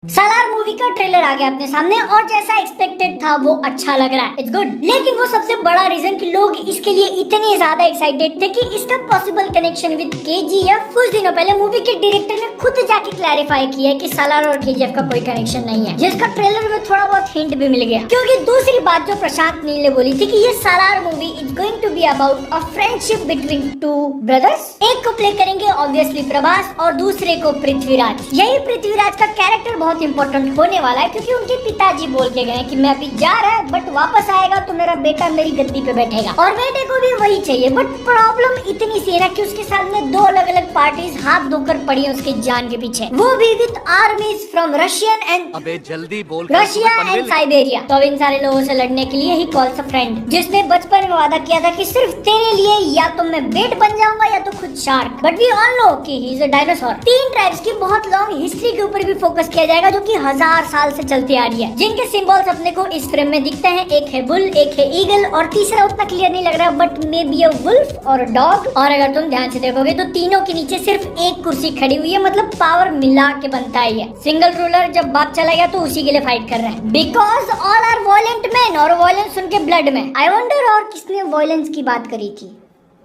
सालार movie का trailer आ गया अपने सामने और जैसा एक्सपेक्टेड था वो अच्छा लग रहा है, इट्स गुड। लेकिन वो सबसे बड़ा रीजन कि लोग इसके लिए इतने ज्यादा एक्साइटेड थे कि इसका पॉसिबल कनेक्शन विद केजीएफ कुछ दिनों पहले मूवी के डायरेक्टर ने खुद जाके क्लैरिफाई किया कि सालार और केजीएफ का कोई कनेक्शन नहीं है, जिसका ट्रेलर में थोड़ा बहुत हिंट भी मिल गया। क्योंकि दूसरी बात जो प्रशांत नील ने बोली थी कि ये Salaar movie is going to be about a friendship between two brothers. एक को प्ले करेंगे ऑब्वियसली प्रभास और दूसरे को पृथ्वीराज। यही पृथ्वीराज का कैरेक्टर बहुत इंपॉर्टेंट होने वाला है क्योंकि उनके पिताजी बोल के गए कि मैं अभी जा रहा है बट वापस आएगा तो मेरा बेटा मेरी गद्दी पे बैठेगा और बेटे को भी वही चाहिए। बट प्रॉब्लम इतनी सी है कि उसके सामने दो अलग अलग पार्टीज हाथ धोकर पड़ी है उसके जान के पीछे, वो भी विद आर्मीज फ्रॉम रशियन एंड अबे जल्दी बोल रशिया एंड साइबेरिया। तो इन सारे लोगों से लड़ने के लिए ही कॉल्स अ फ्रेंड, जिसने बचपन में वादा किया था कि सिर्फ तेरे लिए या तो मैं बेट बन जाऊंगा या तो खुद shark. But we all know कि ही इज अ डायनासोर। तीन ट्राइब्स की बहुत लॉन्ग हिस्ट्री के ऊपर भी फोकस किया जाएगा जो कि 1000 साल से चलती आ रही है, जिनके सिंबल्स अपने को इस फ्रेम में दिखते हैं। एक है बुल, एक है ईगल और तीसरा उतना क्लियर नहीं लग रहा but maybe a wolf और डॉग। और अगर तुम ध्यान से देखोगे तो तीनों के नीचे सिर्फ एक कुर्सी खड़ी हुई है, मतलब पावर मिला के बनता है। सिंगल रूलर जब बाप चला गया तो उसी के लिए फाइट कर रहे हैं because all are violent man और वॉयलेंस उनके ब्लड में। आई वंडर और किसने वॉयलेंस की बात करी थी।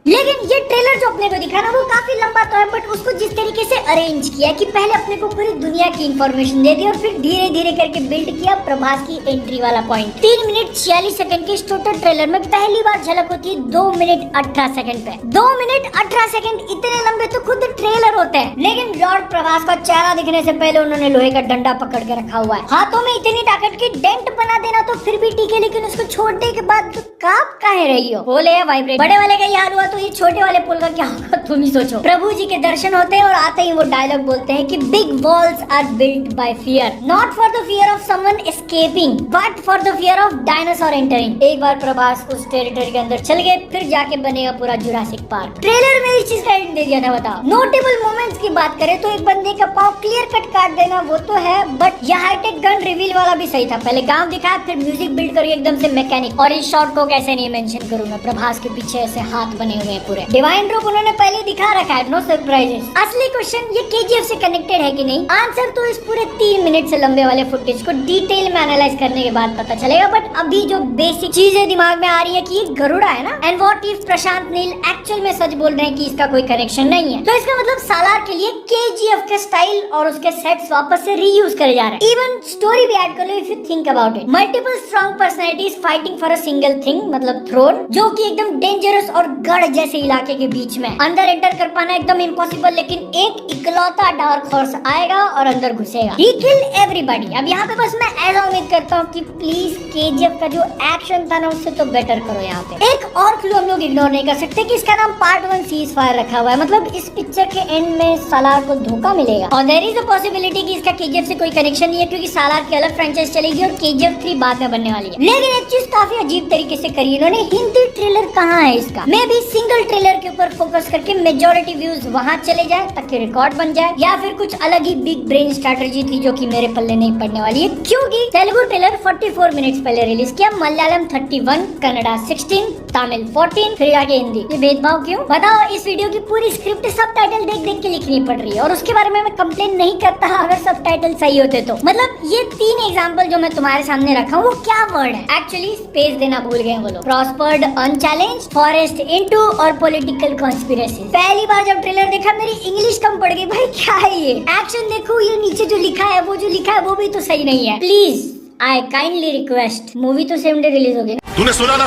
लेकिन ये ट्रेलर जो अपने को दिखा ना वो काफी लंबा तो है बट उसको जिस तरीके से अरेंज किया कि पहले अपने को पूरी दुनिया की इंफॉर्मेशन दे दी और फिर धीरे धीरे करके बिल्ड किया प्रभास की एंट्री वाला पॉइंट। 3 मिनट 46 सेकंड के इस टोटल ट्रेलर में पहली बार झलक होती है 2 मिनट 18 सेकंड पे। 2 मिनट 18 सेकंड इतने लंबे तो खुद ट्रेलर होते हैं, लेकिन लॉर्ड प्रभास का चेहरा दिखने से पहले उन्होंने लोहे का डंडा पकड़ के रखा हुआ है। हाथों में इतनी ताकत की डेंट बना देना तो फिर भी ठीक है, लेकिन उसको छोड़ने के बाद तो कांप काहे रही हो। बोले वाइब्रेट। बड़े वाले का ये हाल हुआ तो ये छोटे वाले पुल का क्या होगा तुम ही सोचो। प्रभु जी के दर्शन होते हैं और आते ही वो डायलॉग बोलते हैं कि big walls are built by fear, not for the fear of someone escaping but for the fear of dinosaur entering. एक बार प्रभास उस टेरिटरी के अंदर चल गए फिर जाके बनेगा पूरा जुरासिक पार्क। ट्रेलर में इस चीज का हिंट दे दिया था। बताओ नोटेबल मोमेंट्स की बात करें तो एक बंदे का पाँव क्लियर कट काट देना वो तो है, बट यह हाईटेक गन रिवील वाला भी सही था। पहले गाँव दिखाया फिर म्यूजिक बिल्ड करके एकदम से मैकेनिक। और इस शॉट को कैसे नहीं मेंशन करूँ मैं, प्रभास के पीछे ऐसे हाथ बने हुए हैं पूरे। डिवाइन रूप उन्होंने पहले दिखा रखा है, नो सरप्राइजेस। असली क्वेश्चन ये केजीएफ से कनेक्टेड है कि नहीं, आंसर तो इस पूरे 3 मिनट से लंबे वाले फुटेज को डिटेल में एनालाइज करने के बाद पता चलेगा। बट अभी जो बेसिक चीजें दिमाग में आ रही है कि ये गरुड़ा है ना, and what if Prashanth Neel actual में सच बोल रहे हैं कि इसका कोई कनेक्शन नहीं है, तो इसका मतलब सालार के लिए केजीएफ के स्टाइल और उसके सेट्स वापस से रीयूज करे जा रहे हैं। इवन स्टोरी भी ऐड कर लो if you think about it. Multiple strong personalities fighting for a single thing, मतलब थ्रोन, जो कि एकदम डेंजरस और गढ़ जैसे इलाके के बीच में। अंदर एंटर कर पाना एकदम इम्पॉसिबल, लेकिन एक इकलौता डार्क फोर्स आएगा और अंदर घुसेगा। He kill everybody। अब यहाँ पे बस मैं ऐसा उम्मीद करता हूँ कि प्लीज केजीएफ का जो एक्शन था ना उससे तो बेटर करो। यहाँ पे एक और क्लू हम लोग इग्नोर नहीं कर सकते कि इसका नाम पार्ट 1 सीज फायर रखा हुआ है, मतलब इस पिक्चर के एंड में सालार को धोखा मिलेगा। और देयर इज अ पॉसिबिलिटी कि इसका केजीएफ से कोई कनेक्शन नहीं है क्योंकि सालार की अलग फ्रेंचाइज चलेगी और केजीएफ 3 बाद में बनने वाली है। लेकिन एक चीज काफी अजीब तरीके से करी इन्होंने, हिंदी ट्रेलर कहाँ है इसका। मे बी सिंगल ट्रेलर के ऊपर फोकस करके मेजॉरिटी व्यूज वहाँ चले जाए ताकि रिकॉर्ड बन जाए, या फिर कुछ अलग ही बिग ब्रेन स्ट्रेटजी थी जो कि मेरे पल्ले नहीं पड़ने वाली है क्योंकि तेलुगु ट्रेलर 44 मिनट्स पहले रिलीज किया, मलयालम 31, कन्नड़ा 16, तमिल 14, फिर आगे हिंदी। ये भेदभाव क्यों बताओ। इस वीडियो की पूरी स्क्रिप्ट सबटाइटल देख देख के लिखनी पड़ रही है और उसके बारे में मैं कंप्लेन नहीं करता अगर सबटाइटल सही होते तो। मतलब ये 3 एग्जाम्पल जो मैं तुम्हारे सामने रखा हूँ वो क्या वर्ड है, एक्चुअली स्पेस देना भूल गए वो लोग। प्रॉस्पर्ड, अनचैलेंज्ड, फॉरेस्ट इनटू और पॉलिटिकल कॉन्स्पिरेसी। पहली बार जब ट्रेलर देखा मेरी इंग्लिश कम पड़ गई, भाई क्या है ये। एक्शन देखो, ये नीचे जो लिखा है वो जो लिखा है वो भी तो सही नहीं है। Please I kindly request, movie तो सेम डे रिलीज होगी। तूने सुना ना।